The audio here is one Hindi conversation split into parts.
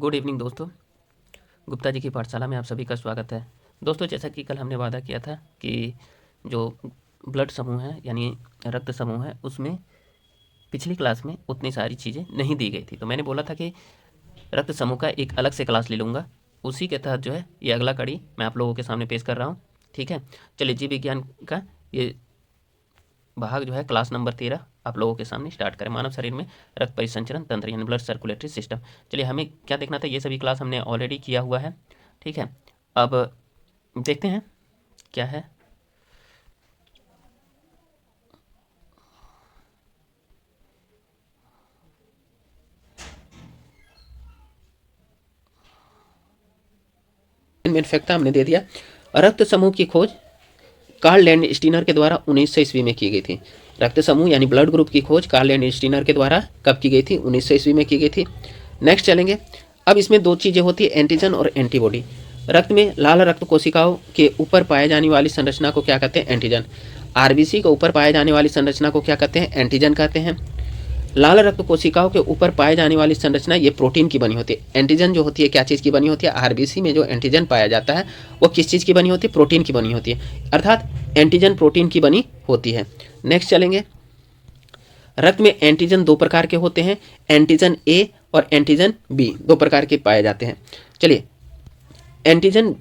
गुड इवनिंग दोस्तों, गुप्ता जी की पाठशाला में आप सभी का स्वागत है। दोस्तों, जैसा कि कल हमने वादा किया था कि जो ब्लड समूह है यानी रक्त समूह है उसमें पिछली क्लास में उतनी सारी चीज़ें नहीं दी गई थी, तो मैंने बोला था कि रक्त समूह का एक अलग से क्लास ले लूँगा। उसी के तहत जो है ये अगला कड़ी मैं आप लोगों के सामने पेश कर रहा हूँ। ठीक है, चलिए जीव विज्ञान का ये भाग जो है क्लास नंबर 13 आप लोगों के सामने स्टार्ट करें। मानव शरीर में रक्त परिसंचरण तंत्र यानी ब्लड सर्कुलेटरी सिस्टम। चलिए, हमें क्या देखना था, ये सभी क्लास हमने ऑलरेडी किया हुआ है। ठीक है, अब देखते हैं क्या है। मैन्युफैक्चर हमने दे दिया। रक्त समूह की खोज कार्ल लैंडस्टीनर के द्वारा 1900 ईस्वी में की गई थी। रक्त समूह यानी ब्लड ग्रुप की खोज कार्ल लैंडस्टीनर के द्वारा कब की गई थी? 1900 ईस्वी में की गई थी। नेक्स्ट चलेंगे। अब इसमें दो चीज़ें होती है, एंटीजन और एंटीबॉडी। रक्त में लाल रक्त कोशिकाओं के ऊपर पाए जाने वाली संरचना को क्या कहते हैं? एंटीजन। आरबीसी के ऊपर पाए जाने वाली संरचना को क्या कहते हैं? एंटीजन कहते हैं। लाल रक्त कोशिकाओं के ऊपर पाए जाने वाली संरचना ये प्रोटीन की बनी होती है। एंटीजन जो होती है क्या चीज़ की बनी होती है? आरबीसी में जो एंटीजन पाया जाता है वो किस चीज़ की बनी होती है? प्रोटीन की बनी होती है, अर्थात एंटीजन प्रोटीन की बनी होती है। नेक्स्ट चलेंगे। रक्त में एंटीजन दो प्रकार के होते हैं, एंटीजन ए और एंटीजन बी, दो प्रकार के पाए जाते हैं। चलिए, एंटीजन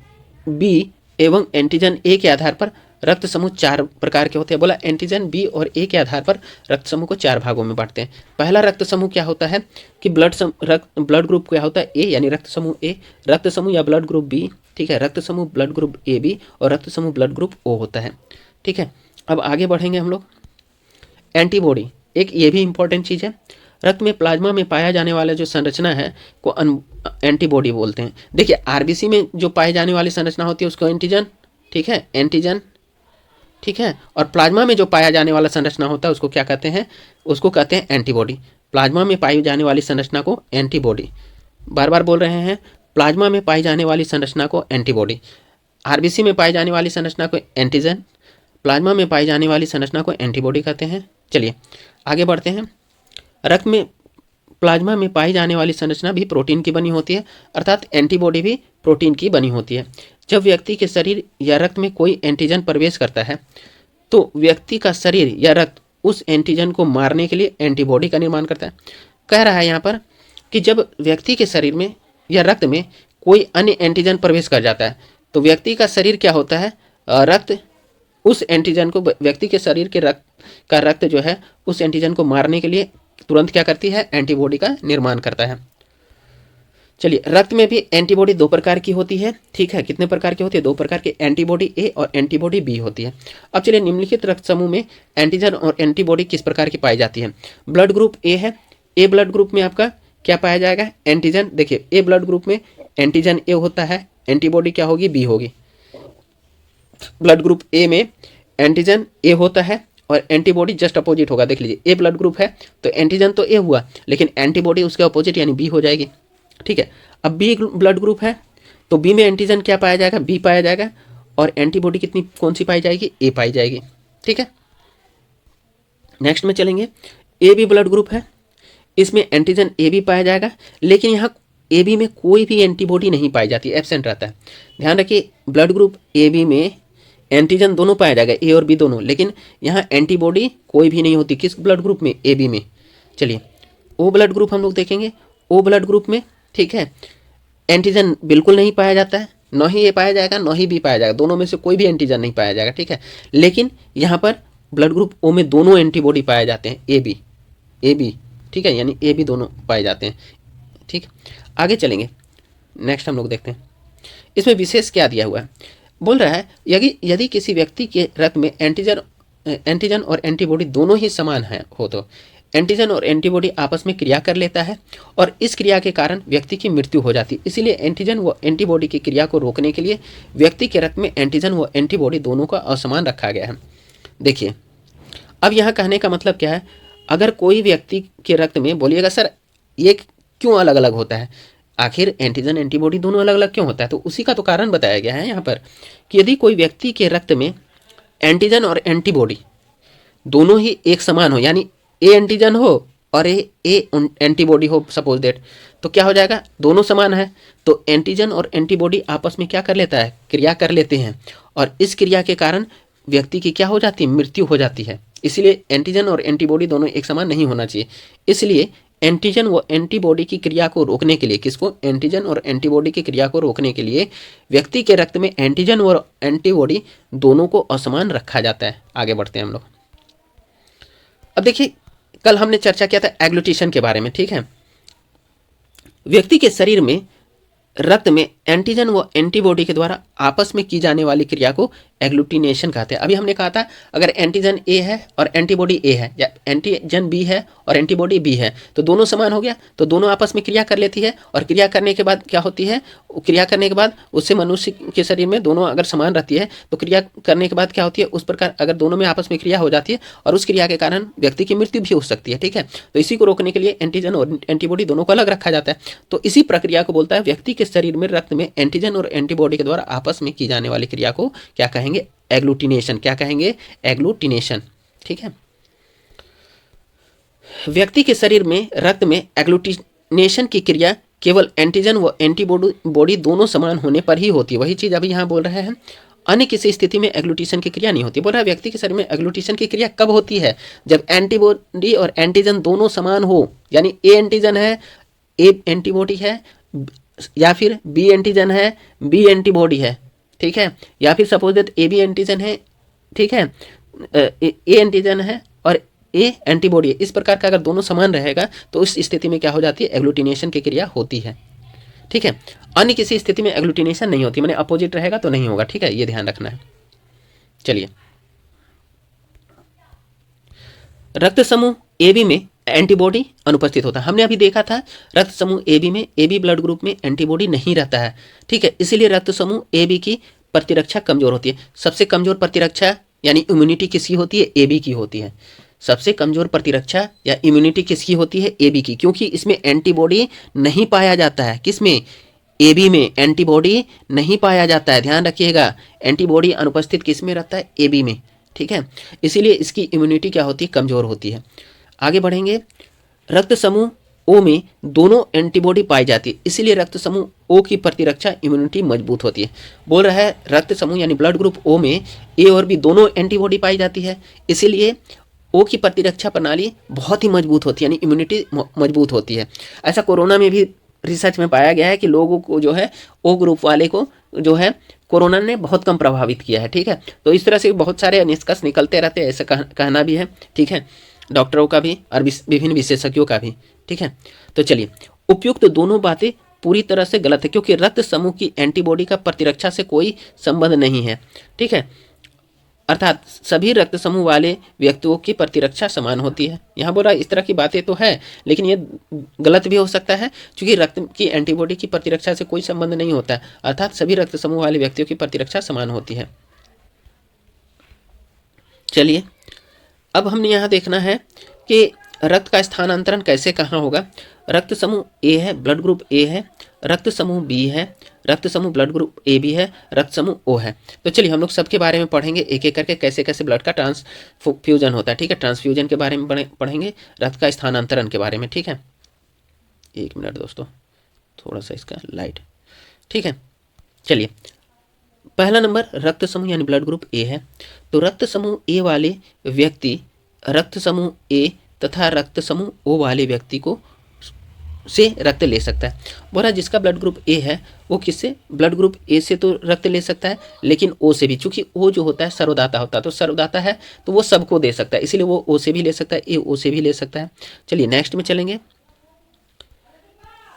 बी एवं एंटीजन ए के आधार पर रक्त समूह चार प्रकार के होते हैं। बोला एंटीजन बी और ए के आधार पर रक्त समूह को चार भागों में बांटते हैं। पहला रक्त समूह क्या होता है कि ब्लड ग्रुप क्या होता है? ए यानी रक्त समूह ए, रक्त समूह या ब्लड ग्रुप बी। ठीक है, रक्त समूह ब्लड ग्रुप ए बी और रक्त समूह ब्लड ग्रुप ओ होता है। ठीक है, अब आगे बढ़ेंगे हम लोग। एंटीबॉडी एक ये भी इंपॉर्टेंट चीज़ है। रक्त में प्लाज्मा में पाया जाने वाला जो संरचना है को एंटीबॉडी बोलते हैं। देखिए, आरबीसी में जो पाई जाने वाली संरचना होती है उसको एंटीजन, ठीक है, एंटीजन, ठीक है, और प्लाज्मा में जो पाया जाने वाला संरचना होता है उसको क्या कहते हैं? उसको कहते हैं एंटीबॉडी। प्लाज्मा में पाई जाने वाली संरचना को एंटीबॉडी, बार बार बोल रहे हैं, प्लाज्मा में पाई जाने वाली संरचना को एंटीबॉडी, आरबीसी में पाई जाने वाली संरचना को एंटीजन, प्लाज्मा में पाई जाने वाली संरचना को एंटीबॉडी कहते हैं। चलिए आगे बढ़ते हैं। रक्त में प्लाज्मा में पाई जाने वाली संरचना भी प्रोटीन की बनी होती है, अर्थात एंटीबॉडी भी प्रोटीन की बनी होती है। जब व्यक्ति के शरीर या रक्त में कोई एंटीजन प्रवेश करता है तो व्यक्ति का शरीर या रक्त उस एंटीजन को मारने के लिए एंटीबॉडी का निर्माण करता है। कह रहा है यहाँ पर कि जब व्यक्ति के शरीर में या रक्त में कोई अन्य एंटीजन प्रवेश कर जाता है तो व्यक्ति का शरीर क्या होता है? रक्त उस एंटीजन को, व्यक्ति के शरीर के रक्त जो है उस एंटीजन को मारने के लिए तुरंत क्या करती है? एंटीबॉडी का निर्माण करता है। चलिए, रक्त में भी एंटीबॉडी दो प्रकार की होती है। ठीक है, कितने प्रकार की होती है? दो प्रकार की, एंटीबॉडी ए और एंटीबॉडी बी होती है। अब चलिए, निम्नलिखित रक्त समूह में एंटीजन और एंटीबॉडी किस प्रकार की पाई जाती है? ब्लड ग्रुप ए है, ए ब्लड ग्रुप में आपका क्या पाया जाएगा? एंटीजन। देखिए, ए ब्लड ग्रुप में एंटीजन ए होता है, एंटीबॉडी क्या होगी? बी होगी। ब्लड ग्रुप ए में एंटीजन ए होता है और एंटीबॉडी जस्ट अपोजिट होगा। देख लीजिए, ए ब्लड ग्रुप है तो एंटीजन तो ए हुआ लेकिन एंटीबॉडी उसके अपोजिट यानी बी हो जाएगी। ठीक है, अब बी ब्लड ग्रुप है तो बी में एंटीजन क्या पाया जाएगा? बी पाया जाएगा और एंटीबॉडी कितनी कौन सी पाई जाएगी? ए पाई जाएगी। ठीक है, नेक्स्ट में चलेंगे। ए बी ब्लड ग्रुप है, इसमें एंटीजन ए बी पाया जाएगा लेकिन यहाँ ए बी में कोई भी एंटीबॉडी नहीं पाई जाती, एब्सेंट रहता है। ध्यान रखिए, ब्लड ग्रुप ए बी में एंटीजन दोनों पाया जाएगा, ए और बी दोनों, लेकिन यहाँ एंटीबॉडी कोई भी नहीं होती। किस ब्लड ग्रुप में? ए बी में। चलिए, ओ ब्लड ग्रुप हम लोग देखेंगे। ओ ब्लड ग्रुप में, ठीक है, एंटीजन बिल्कुल नहीं पाया जाता है, न ही ए पाया जाएगा न ही बी पाया जाएगा, दोनों में से कोई भी एंटीजन नहीं पाया जाएगा। ठीक है, लेकिन यहाँ पर ब्लड ग्रुप ओ में दोनों एंटीबॉडी पाए जाते हैं, ए बी, ठीक है, यानी ए बी दोनों पाए जाते हैं। ठीक, आगे चलेंगे। नेक्स्ट हम लोग देखते हैं इसमें विशेष क्या दिया हुआ है। बोल रहा है यदि किसी व्यक्ति के रक्त में एंटीजन और एंटीबॉडी दोनों ही समान है हो तो एंटीजन और एंटीबॉडी आपस में क्रिया कर लेता है और इस क्रिया के कारण व्यक्ति की मृत्यु हो जाती है। इसीलिए एंटीजन व एंटीबॉडी की क्रिया को रोकने के लिए व्यक्ति के रक्त में एंटीजन व एंटीबॉडी दोनों का असमान रखा गया है। देखिए, अब यहाँ कहने का मतलब क्या है? अगर कोई व्यक्ति के रक्त में, बोलिएगा सर ये क्यों अलग अलग होता है? आखिर एंटीजन एंटीबॉडी दोनों अलग अलग क्यों होता है? तो उसी का तो कारण बताया गया है यहाँ पर कि यदि कोई व्यक्ति के रक्त में एंटीजन और एंटीबॉडी दोनों ही एक समान हो, यानी ए एंटीजन हो और ए एंटीबॉडी हो सपोज दैट, तो क्या हो जाएगा, दोनों समान है, तो एंटीजन और एंटीबॉडी आपस में क्या कर लेता है, क्रिया कर लेते हैं, और इस क्रिया के कारण व्यक्ति की क्या हो जाती है, मृत्यु हो जाती है। इसलिए एंटीजन और एंटीबॉडी दोनों एक समान नहीं होना चाहिए। इसलिए एंटीजन व एंटीबॉडी की क्रिया को रोकने के लिए, किसको, एंटीजन और एंटीबॉडी की क्रिया को रोकने के लिए व्यक्ति के रक्त में एंटीजन और एंटीबॉडी दोनों को असमान रखा जाता है। आगे बढ़ते हैं हम लोग। अब देखिए, कल हमने चर्चा किया था एग्लूटिशन के बारे में, ठीक है। व्यक्ति के शरीर में रक्त में एंटीजन व एंटीबॉडी के द्वारा आपस में की जाने वाली क्रिया को एग्लूटिनेशन कहते हैं। अभी हमने कहा था अगर एंटीजन ए है और एंटीबॉडी ए है, या एंटीजन बी है और एंटीबॉडी बी है, तो दोनों समान हो गया, तो दोनों आपस में क्रिया कर लेती है, और क्रिया करने के बाद क्या होती है, क्रिया करने के बाद उससे मनुष्य के शरीर में दोनों अगर समान रहती है, तो क्रिया करने के बाद क्या होती है, उस प्रकार अगर दोनों में आपस में क्रिया हो जाती है और उस क्रिया के कारण व्यक्ति की मृत्यु भी हो सकती है, ठीक है। तो इसी को रोकने के लिए एंटीजन और एंटीबॉडी दोनों को अलग रखा जाता है। तो इसी प्रक्रिया को बोलता है व्यक्ति के शरीर में रक्त में एंटीजन और एंटीबॉडी के द्वारा आपस में की जाने वाली क्रिया को क्या कहेंगे, एग्लूटिनेशन। क्या कहेंगे, एग्लूटिनेशन, ठीक है। व्यक्ति के शरीर में रक्त में एग्लूटिनेशन की क्रिया केवल एंटीजन व एंटीबॉडी दोनों समान होने पर ही होती है। वही चीज अभी यहाँ बोल रहे हैं, अन्य किसी स्थिति में एग्लूटिशन की क्रिया नहीं होती। बोल रहा है व्यक्ति के शरीर में एग्लूटिशन की क्रिया कब होती है, जब एंटीबॉडी और एंटीजन दोनों समान हो, यानी ए एंटीजन है, ए एंटीबॉडी है, या फिर बी एंटीजन है, बी एंटीबॉडी है, ठीक है, या फिर suppose that A B antigen है, ठीक है, ए एंटीजन है और ए एंटीबॉडी है। इस प्रकार का अगर दोनों समान रहेगा तो उस स्थिति में क्या हो जाती है, एग्लूटिनेशन की क्रिया होती है, ठीक है। अन्य किसी स्थिति में एग्लूटिनेशन नहीं होती, माने अपोजिट रहेगा तो नहीं होगा, ठीक है, ये ध्यान रखना है। चलिए, रक्त समूह ए बी में एंटीबॉडी अनुपस्थित होता है। हमने अभी देखा था रक्त समूह ए बी में, ए बी ब्लड ग्रुप में एंटीबॉडी नहीं रहता है, ठीक है। इसीलिए रक्त समूह ए बी की प्रतिरक्षा कमजोर होती है। सबसे कमजोर प्रतिरक्षा यानी इम्यूनिटी किसकी होती है, ए बी की होती है। सबसे कमजोर प्रतिरक्षा या इम्यूनिटी किसकी होती है, ए बी की, क्योंकि इसमें एंटीबॉडी नहीं पाया जाता है। किसमें, ए बी में एंटीबॉडी नहीं पाया जाता है, ध्यान रखिएगा। एंटीबॉडी अनुपस्थित किस में रहता है, ए बी में, ठीक है। इसीलिए इसकी इम्यूनिटी क्या होती है, कमजोर होती है। आगे बढ़ेंगे, रक्त समूह ओ में दोनों एंटीबॉडी पाई जाती है, इसीलिए रक्त समूह ओ की प्रतिरक्षा इम्यूनिटी मजबूत होती है। बोल रहा है रक्त समूह यानी ब्लड ग्रुप ओ में ए और बी दोनों एंटीबॉडी पाई जाती है, इसीलिए ओ की प्रतिरक्षा प्रणाली बहुत ही मजबूत होती है, यानी इम्यूनिटी मजबूत होती है। ऐसा कोरोना में भी रिसर्च में पाया गया है कि लोगों को जो है ओ ग्रुप वाले को जो है कोरोना ने बहुत कम प्रभावित किया है, ठीक है। तो इस तरह से बहुत सारे निष्कर्ष निकलते रहते हैं, ऐसा कहना भी है, ठीक है, डॉक्टरों का भी और विभिन्न विशेषज्ञों का भी, ठीक है। तो चलिए, उपयुक्त दोनों बातें पूरी तरह से गलत है, क्योंकि रक्त समूह की एंटीबॉडी का प्रतिरक्षा से कोई संबंध नहीं है, ठीक है। अर्थात सभी रक्त समूह वाले व्यक्तियों की प्रतिरक्षा समान होती है। यहाँ बोला इस तरह की बातें तो है, लेकिन ये गलत भी हो सकता है, क्योंकि रक्त की एंटीबॉडी की प्रतिरक्षा से कोई संबंध नहीं होता है। अर्थात सभी रक्त समूह वाले व्यक्तियों की प्रतिरक्षा समान होती है। चलिए, अब हमने यहाँ देखना है कि रक्त का स्थानांतरण कैसे कहाँ होगा। रक्त समूह ए है, ब्लड ग्रुप ए है, रक्त समूह बी है, रक्त समूह ब्लड ग्रुप ए बी है, रक्त समूह ओ है। तो चलिए हम लोग सबके बारे में पढ़ेंगे एक एक करके, कैसे कैसे ब्लड का ट्रांसफ्यूजन होता है, ठीक है। ट्रांसफ्यूजन के बारे में पढ़ेंगे, रक्त का स्थानांतरण के बारे में, ठीक है। एक मिनट दोस्तों, थोड़ा सा इसका लाइट, ठीक है। चलिए, पहला नंबर रक्त समूह यानी ब्लड ग्रुप ए है। तो रक्त समूह ए वाले व्यक्ति रक्त समूह ए तथा रक्त समूह ओ वाले व्यक्ति को से रक्त ले सकता है। बोला जिसका ब्लड ग्रुप ए है वो किससे, ब्लड ग्रुप ए से तो रक्त ले सकता है, लेकिन ओ से भी, चूंकि ओ जो होता है सर्वदाता होता है, तो सर्वदाता है तो वो सबको दे सकता है, इसीलिए वो ओ से भी ले सकता है, ए ओ से भी ले सकता है। चलिए नेक्स्ट में चलेंगे।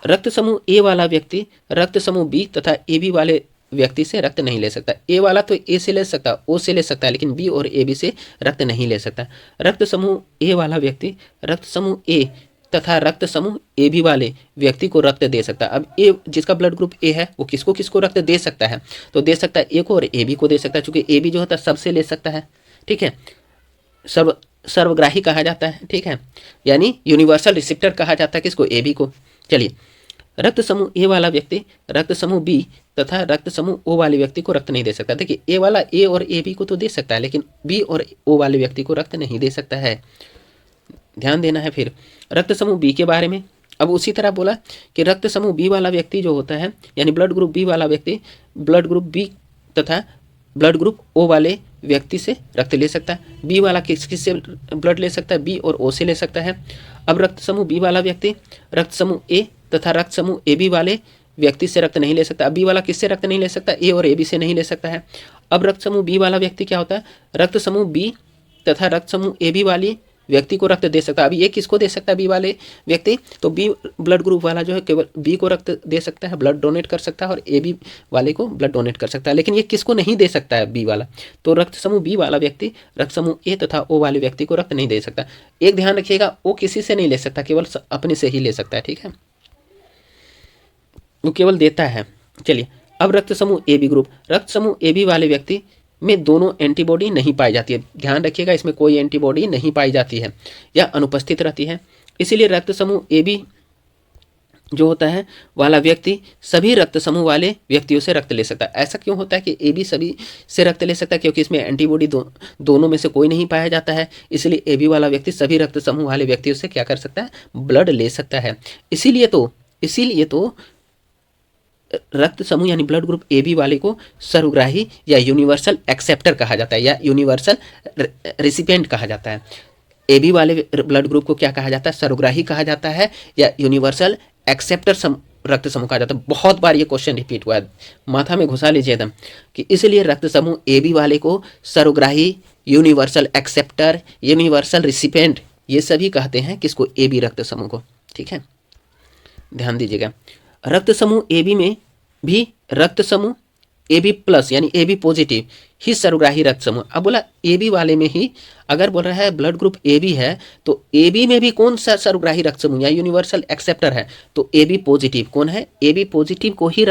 रक्त समूह ए वाला व्यक्ति रक्त समूह बी तथा ए बी वाले व्यक्ति से रक्त नहीं ले सकता। ए वाला तो ए से ले सकता है, ओ से ले सकता है, लेकिन बी और ए बी से रक्त नहीं ले सकता। रक्त समूह ए वाला व्यक्ति रक्त समूह ए तथा रक्त समूह ए बी वाले व्यक्ति को रक्त दे सकता है। अब ए जिसका ब्लड ग्रुप ए है वो किसको किसको रक्त दे सकता है, तो दे सकता है ए को और ए बी को दे सकता है, चूंकि ए बी जो होता है सबसे ले सकता है, ठीक है, सर्वग्राही कहा जाता है, ठीक है, यानी यूनिवर्सल रिसिप्टर कहा जाता है किसको, ए बी को। चलिए, रक्त समूह ए वाला व्यक्ति रक्त समूह बी तथा रक्त समूह ओ वाले व्यक्ति को रक्त नहीं दे सकता। देखिए ए वाला ए और ए बी को तो दे सकता है, लेकिन बी और ओ वाले व्यक्ति को रक्त नहीं दे सकता है। ध्यान देना है। फिर रक्त समूह बी के बारे में, अब उसी तरह बोला कि रक्त समूह बी वाला व्यक्ति जो होता है, यानी ब्लड ग्रुप बी वाला व्यक्ति ब्लड ग्रुप बी तथा ब्लड ग्रुप ओ वाले व्यक्ति से रक्त ले सकता है। बी वाला किस से ब्लड ले सकता है? बी और ओ से ले सकता है। अब रक्त समूह बी वाला व्यक्ति रक्त समूह ए तथा रक्त समूह ए बी वाले व्यक्ति से रक्त नहीं ले सकता। अब बी वाला किससे रक्त नहीं ले सकता? ए और ए बी से नहीं ले सकता है। अब रक्त समूह बी वाला व्यक्ति क्या होता है? रक्त समूह बी तथा रक्त समूह ए बी वाली व्यक्ति को रक्त दे सकता है। अभी ये किसको दे सकता है? बी वाले व्यक्ति, तो बी ब्लड ग्रुप वाला जो है केवल बी को रक्त दे सकता है, ब्लड डोनेट कर सकता है, और ए बी वाले को ब्लड डोनेट कर सकता है। लेकिन ये किसको नहीं दे सकता है? बी वाला। तो रक्त समूह बी वाला व्यक्ति रक्त समूह ए तथा ओ वाले व्यक्ति को रक्त नहीं दे सकता। एक ध्यान रखिएगा, ओ किसी से नहीं ले सकता, केवल अपने से ही ले सकता है, ठीक है, वो केवल देता है। चलिए, अब रक्त समूह ए बी ग्रुप, रक्त समूह ए बी वाले व्यक्ति में दोनों एंटीबॉडी नहीं पाई जाती है। ध्यान रखिएगा, इसमें कोई एंटीबॉडी नहीं पाई जाती है या अनुपस्थित रहती है। इसीलिए रक्त समूह ए बी जो होता है वाला व्यक्ति सभी रक्त समूह वाले व्यक्तियों से रक्त ले सकता है। ऐसा क्यों होता है कि ए बी सभी से रक्त ले सकता है? क्योंकि इसमें एंटीबॉडी दोनों में से कोई नहीं पाया जाता है। इसलिए ए बी वाला व्यक्ति सभी रक्त समूह वाले व्यक्तियों से क्या कर सकता है? ब्लड ले सकता है। इसीलिए तो रक्त समूह यानी ब्लड ग्रुप ए बी वाले को सर्वग्राही या यूनिवर्सल एक्सेप्टर कहा जाता है या यूनिवर्सल रिसिपिएंट कहा जाता है। ए बी वाले ब्लड ग्रुप को क्या कहा जाता है? सर्वग्राही कहा जाता है या यूनिवर्सल एक्सेप्टर रक्त समूह कहा जाता है। बहुत बार ये क्वेश्चन रिपीट हुआ है, माथा में घुसा लीजिए एकदम कि इसलिए रक्त समूह ए बी वाले को सर्वग्राही, यूनिवर्सल एक्सेप्टर, यूनिवर्सल रिसिपिएंट, ये सभी कहते हैं किसको? ए बी रक्त समूह को, ठीक है, ध्यान दीजिएगा। रक्त समूह ए बी में भी रक्त समूह ए बी प्लस यानी ए बी पॉजिटिव ही सर्वग्राही रक्त समूह। अब बोला ए बी वाले में ही अगर बोल रहा है ब्लड ग्रुप ए बी है, तो ए बी में भी कौन सा सर्वग्राही रक्त समूह या यूनिवर्सल एक्सेप्टर है? तो ए बी पॉजिटिव कौन है? ए बी पॉजिटिव को ही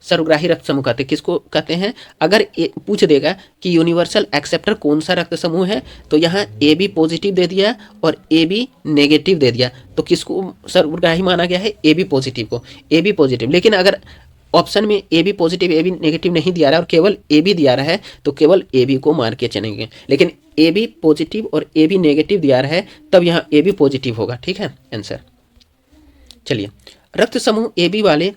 सर्वग्राही रक्त समूह कहते हैं। किसको कहते हैं? अगर पूछ देगा कि यूनिवर्सल एक्सेप्टर कौन सा रक्त समूह है, तो यहाँ ए बी पॉजिटिव दे दिया और ए बी नेगेटिव दे दिया, तो किसको सर्वग्राही माना गया है? ए बी पॉजिटिव को, ए बी पॉजिटिव। लेकिन अगर ऑप्शन में A B positive A B negative नहीं दिया रहा है और केवल ए बी दिया रहा है, तो केवल ए बी को मान के चलेंगे। लेकिन ए बी पॉजिटिव और ए बी नेगेटिव दिया रहा है, तब यहाँ ए बी पॉजिटिव होगा, ठीक है आंसर। चलिए, रक्त समूह ए बी वाले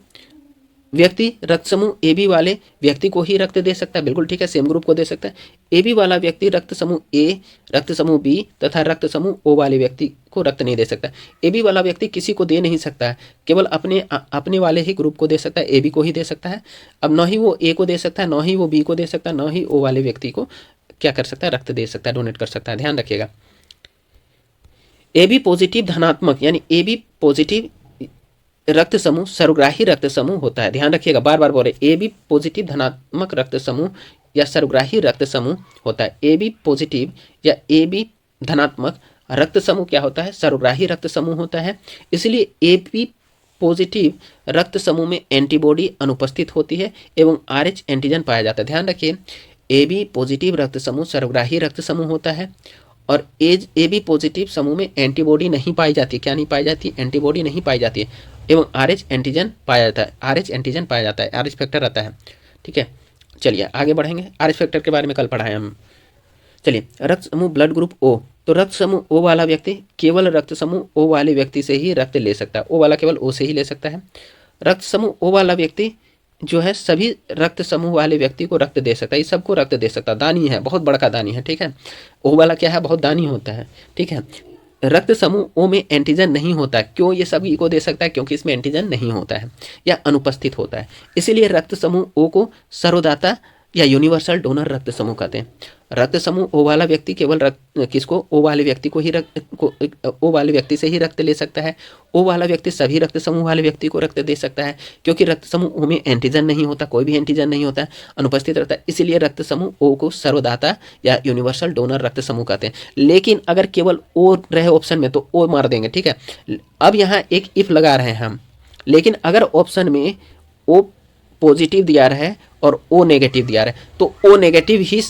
व्यक्ति रक्त समूह ए बी वाले व्यक्ति को ही रक्त दे सकता है, बिल्कुल ठीक है, सेम ग्रुप को दे सकता है। ए बी वाला व्यक्ति रक्त समूह ए, रक्त समूह बी तथा रक्त समूह ओ वाले व्यक्ति को रक्त नहीं दे सकता। ए बी वाला व्यक्ति किसी को दे नहीं सकता है, केवल अपने वाले ही ग्रुप को दे सकता है, ए बी को ही दे सकता है। अब न ही वो ए को दे सकता है, न ही वो बी को दे सकता है, न ही ओ वाले व्यक्ति को क्या कर सकता है? रक्त दे सकता है, डोनेट कर सकता है। ध्यान रखिएगा, ए बी पॉजिटिव धनात्मक यानी ए बी पॉजिटिव रक्त समूह सर्वग्राही रक्त समूह होता है। ध्यान रखिएगा, बार बार बोल रहे, ए बी पॉजिटिव धनात्मक रक्त समूह या सर्वग्राही रक्त समूह होता है। ए बी पॉजिटिव या ए बी धनात्मक रक्त समूह क्या होता है? सर्वग्राही रक्त समूह होता है। इसलिए ए बी पॉजिटिव रक्त समूह में एंटीबॉडी अनुपस्थित होती है एवं RH एंटीजन पाया जाता है। ध्यान रखिए, ए बी पॉजिटिव रक्त समूह सर्वग्राही रक्त समूह होता है और ए बी पॉजिटिव समूह में एंटीबॉडी नहीं पाई जाती। क्या नहीं पाई जाती? एंटीबॉडी नहीं पाई जाती है एवं RH एंटीजन पाया जाता है। RH एंटीजन पाया जाता है, RH फैक्टर रहता है, ठीक है। चलिए आगे बढ़ेंगे, RH फैक्टर के बारे में कल पढ़ाए हम। चलिए, रक्त समूह ब्लड ग्रुप ओ, तो रक्त समूह ओ वाला व्यक्ति केवल रक्त समूह ओ वाले व्यक्ति से ही रक्त ले सकता है। ओ वाला केवल ओ से ही ले सकता है। रक्त समूह ओ वाला व्यक्ति जो है सभी रक्त समूह वाले व्यक्ति को रक्त दे सकता है, ये सबको रक्त दे सकता है। दानी है, बहुत बड़ा दानी है, ठीक है। ओ वाला क्या है? बहुत दानी होता है, ठीक है। रक्त समूह ओ में एंटीजन नहीं होता है। क्यों ये सभी को दे सकता है? क्योंकि इसमें एंटीजन नहीं होता है या अनुपस्थित होता है। इसीलिए रक्त समूह ओ को सर्वदाता या यूनिवर्सल डोनर रक्त समूह कहते हैं। रक्त समूह ओ वाला व्यक्ति केवल किसको? ओ वाले व्यक्ति को ही ओ वाले व्यक्ति से ही रक्त ले सकता है। ओ वाला व्यक्ति सभी रक्त समूह वाले व्यक्ति को रक्त दे सकता है, क्योंकि रक्त समूह ओ में एंटीजन नहीं होता, कोई भी एंटीजन नहीं होता है, अनुपस्थित रहता है। इसीलिए रक्त समूह ओ को सर्वदाता या यूनिवर्सल डोनर रक्त समूह कहते हैं। लेकिन अगर केवल ओ रहे ऑप्शन में तो ओ मार देंगे, ठीक है। अब यहाँ एक इफ लगा रहे हैं हम, लेकिन अगर ऑप्शन में ओ पॉजिटिव दिया रहा है और ओ नेगेटिव दिया रहा है, तो ओ नेगेटिव ही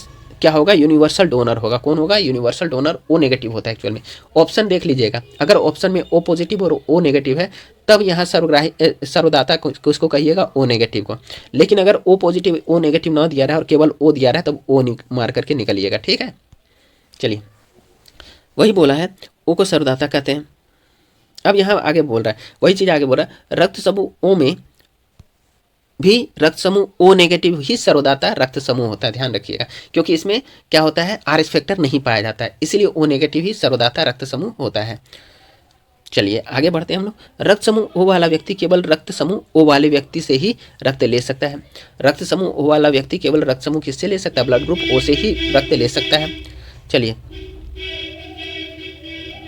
क्या होगा? यूनिवर्सल डोनर होगा। कौन होगा? यूनिवर्सल डोनर ओ नेगेटिव होता है एक्चुअल में। ऑप्शन देख लीजिएगा, अगर ऑप्शन में ओ पॉजिटिव और ओ नेगेटिव है, तब यहाँ सर्वदाता किसको कहिएगा? ओ नेगेटिव को। लेकिन अगर ओ पॉजिटिव ओ नेगेटिव ना दिया रहा है और केवल ओ दिया रहा है, तब ओ मार करके निकलिएगा, ठीक है। चलिए, वही बोला है, ओ को सर्वदाता कहते हैं। अब यहाँ आगे बोल रहा है, वही चीज़ आगे बोल रहा है, रक्त समूह ओ में भी रक्त समूह ओ नेगेटिव ही सर्वदाता रक्त समूह होता है, ध्यान रखिएगा, क्योंकि इसमें क्या होता है, आर एस फैक्टर नहीं पाया जाता है, इसीलिए ओ नेगेटिव ही सर्वदाता रक्त समूह होता है। चलिए आगे बढ़ते हैं हम लोग। रक्त समूह ओ वाला व्यक्ति केवल रक्त समूह ओ वाले व्यक्ति से ही रक्त ले सकता है। रक्त समूह ओ वाला व्यक्ति केवल रक्त समूह किससे ले सकता है, ब्लड ग्रुप ओ से ही रक्त ले सकता है। चलिए,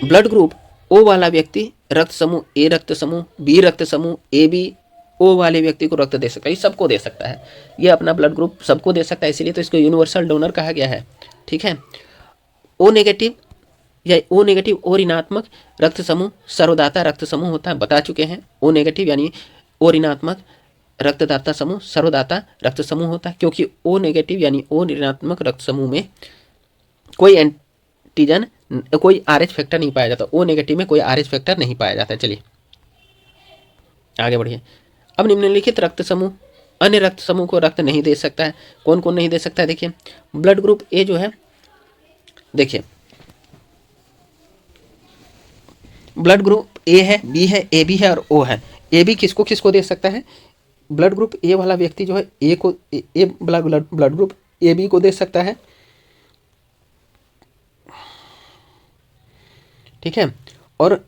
ब्लड ग्रुप ओ वाला व्यक्ति रक्त समूह ए रक्त समूह बी रक्त समूह ए बी ओ वाले व्यक्ति को रक्त दे सकता है, ये सबको दे सकता है, ये अपना ब्लड ग्रुप सबको दे सकता है, इसीलिए तो इसको यूनिवर्सल डोनर कहा गया है। ठीक है, ओ नेगेटिव या ओ नेगेटिव ओ ऋणात्मक रक्त समूह सर्वदाता रक्त समूह होता है, बता चुके हैं। ओ नेगेटिव यानी ओ ऋणात्मक रक्तदाता समूह सर्वदाता रक्त समूह होता है, क्योंकि ओ नेगेटिव यानी ओ ऋणात्मक रक्त समूह में कोई एंटीजन कोई आरएच फैक्टर नहीं पाया जाता, ओ नेगेटिव में कोई आरएच फैक्टर नहीं पाया जाता है। चलिए आगे बढ़िए। अब निम्नलिखित रक्त समूह अन्य रक्त समूह को रक्त नहीं दे सकता है, कौन कौन नहीं दे सकता है, देखिए ब्लड ग्रुप ए जो है, देखिए ब्लड ग्रुप ए है, बी है, ए बी है और ओ है। ए बी किसको किसको दे सकता है, ब्लड ग्रुप ए वाला व्यक्ति जो है ए को ब्लड ग्रुप ए बी को दे सकता है, ठीक है, और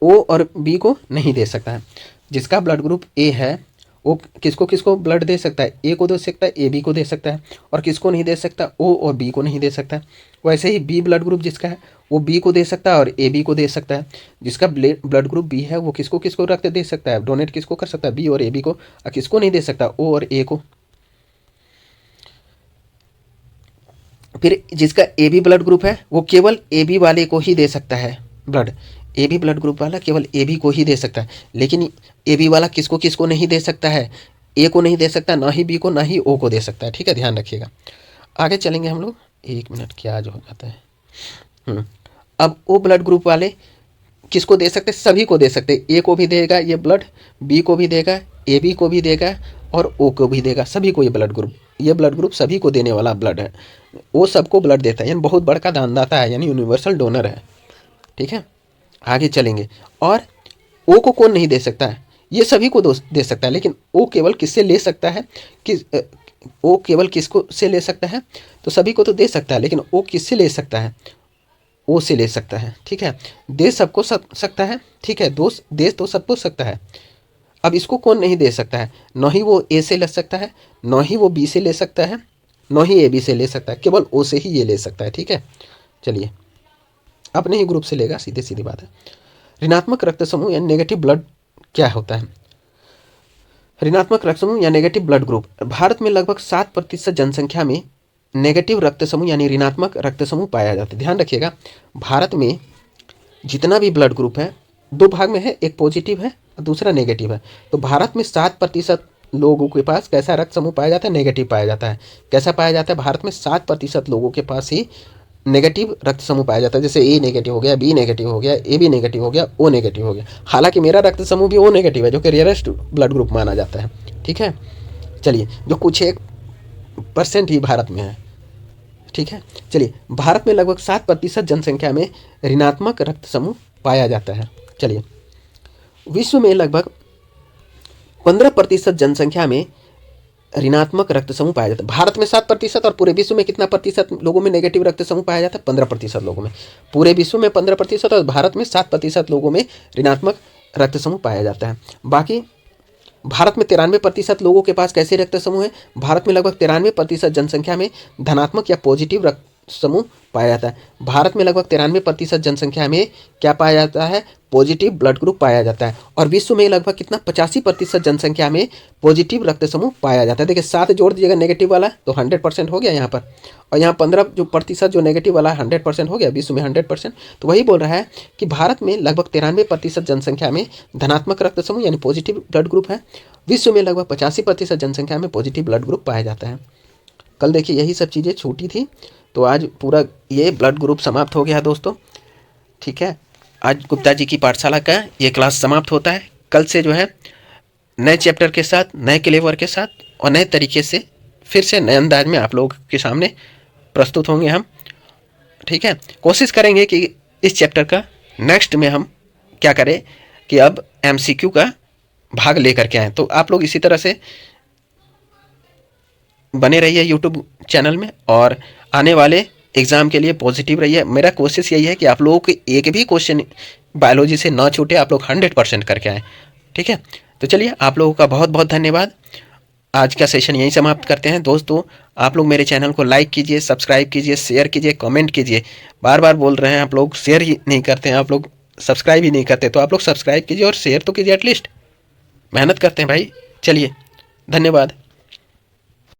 ओ और बी को नहीं दे सकता है। जिसका ब्लड ग्रुप ए है वो किसको किसको ब्लड दे सकता है, ए को दे सकता है, ए बी को दे सकता है, और किसको नहीं दे सकता, ओ और बी को नहीं दे सकता है। वैसे ही बी ब्लड ग्रुप जिसका है वो बी को दे सकता है और ए बी को दे सकता है। जिसका ब्लड ग्रुप बी है वो किसको किसको रक्त दे सकता है, डोनेट किसको कर सकता है, बी और ए बी को, और किसको नहीं दे सकता, ओ और ए को। फिर जिसका ए बी ब्लड ग्रुप है वो केवल ए बी वाले को ही दे सकता है blood, A B blood group वाला केवल ए बी को ही दे सकता है, लेकिन ए बी वाला किसको किसको नहीं दे सकता है, ए को नहीं दे सकता, ना ही बी को, ना ही ओ को दे सकता है। ठीक है, ध्यान रखिएगा। आगे चलेंगे हम लोग, एक मिनट क्या जो हो जाता है। अब ओ ब्लड ग्रुप वाले किसको दे सकते, सभी को दे सकते, ए को भी देगा ये ब्लड, बी को भी देगा, ए बी को भी देगा और ओ को भी देगा, सभी को ये ब्लड ग्रुप सभी को देने वाला ब्लड है। वो सबको ब्लड देता है, यानी बहुत बड़का दानदाता है, यानी यूनिवर्सल डोनर है। ठीक है, आगे चलेंगे। और ओ को कौन नहीं दे सकता है, ये सभी को दे सकता है, लेकिन ओ केवल किससे ले सकता है, ओ केवल किसको से ले सकता है, तो सभी को तो दे सकता है, लेकिन ओ किससे ले सकता है, ओ से ले सकता है। ठीक है, दे सबको सकता है, ठीक है, दे तो सबको सकता है। अब इसको कौन नहीं दे सकता है, न ही वो ए से ले सकता है, न ही वो बी से ले सकता है, न ही ए बी से ले सकता है, केवल ओ से ही ये ले सकता है। ठीक है, चलिए अपने ही ग्रुप से लेगा, सीधे सीधी बात है। ऋणात्मक रक्त समूह या नेगेटिव ब्लड क्या होता है, ऋणात्मक रक्त समूह या नेगेटिव ब्लड ग्रुप। भारत में लगभग 7% जनसंख्या में नेगेटिव रक्त समूह यानी ऋणात्मक रक्त समूह पाया जाता है। ध्यान रखिएगा, भारत में जितना भी ब्लड ग्रुप है दो भाग में है, एक पॉजिटिव है और दूसरा नेगेटिव है। तो भारत में 7% लोगों के पास कैसा रक्त समूह पाया जाता है, नेगेटिव पाया जाता है। कैसा पाया जाता है, भारत में 7% लोगों के पास ही नेगेटिव रक्त समूह पाया जाता है। जैसे ए नेगेटिव हो गया, बी नेगेटिव हो गया, ए बी नेगेटिव हो गया, ओ नेगेटिव हो गया। हालांकि मेरा रक्त समूह भी ओ नेगेटिव है, जो कि रेयरेस्ट ब्लड ग्रुप माना जाता है। ठीक है, चलिए, जो कुछ 1% ही भारत में है। ठीक है, चलिए, भारत में लगभग 7% जनसंख्या में ऋणात्मक रक्त समूह पाया जाता है। चलिए, विश्व में लगभग 15% जनसंख्या में ऋणात्मक रक्त समूह पाया जाता है। भारत में 7% और पूरे विश्व में कितना प्रतिशत लोगों में नेगेटिव रक्त समूह पाया जाता है, 15% लोगों में। पूरे विश्व में 15% और भारत में 7% लोगों में ऋणात्मक रक्त समूह पाया जाता है। बाकी भारत में 93% लोगों के पास कैसे रक्त समूह है, भारत में लगभग 93% जनसंख्या में धनात्मक या पॉजिटिव रक्त समूह पाया जाता है। भारत में लगभग 93% जनसंख्या में क्या पाया जाता है, पॉजिटिव ब्लड ग्रुप पाया जाता है। और विश्व में लगभग कितना 85% जनसंख्या में पॉजिटिव रक्त समूह पाया जाता है। देखिए 7 जोड़ दीजिएगा नेगेटिव वाला तो 100% हो गया यहाँ पर, और यहाँ 15% जो नेगेटिव वाला 100% हो गया, विश्व में 100%। तो वही बोल रहा है कि भारत में लगभग 93% जनसंख्या में धनात्मक रक्त समूह यानी पॉजिटिव ब्लड ग्रुप है। विश्व में लगभग 85% जनसंख्या में पॉजिटिव ब्लड ग्रुप पाया जाता है। कल देखिए यही सब चीज़ें छूटी थी, तो आज पूरा ये ब्लड ग्रुप समाप्त हो गया दोस्तों। ठीक है, आज गुप्ता जी की पाठशाला का ये क्लास समाप्त होता है। कल से जो है नए चैप्टर के साथ, नए क्लेवर के साथ और नए तरीके से फिर से नए अंदाज में आप लोगों के सामने प्रस्तुत होंगे हम। ठीक है, कोशिश करेंगे कि इस चैप्टर का नेक्स्ट में हम क्या करें कि अब MCQ का भाग लेकर के आए। तो आप लोग इसी तरह से बने रहिए यूट्यूब चैनल में और आने वाले एग्ज़ाम के लिए पॉजिटिव रहिए। मेरा कोशिश यही है कि आप लोगों को एक भी क्वेश्चन बायोलॉजी से ना छूटे, आप लोग 100% करके आएँ। ठीक है, तो चलिए आप लोगों का बहुत बहुत धन्यवाद। आज का सेशन यहीं समाप्त करते हैं। दोस्तों आप लोग मेरे चैनल को लाइक कीजिए, सब्सक्राइब कीजिए, शेयर कीजिए, कमेंट कीजिए। बार बार बोल रहे हैं, आप लोग शेयर ही नहीं करते हैं, आप लोग सब्सक्राइब ही नहीं करते। तो आप लोग सब्सक्राइब कीजिए और शेयर तो कीजिए, एटलीस्ट मेहनत करते हैं भाई। चलिए, धन्यवाद।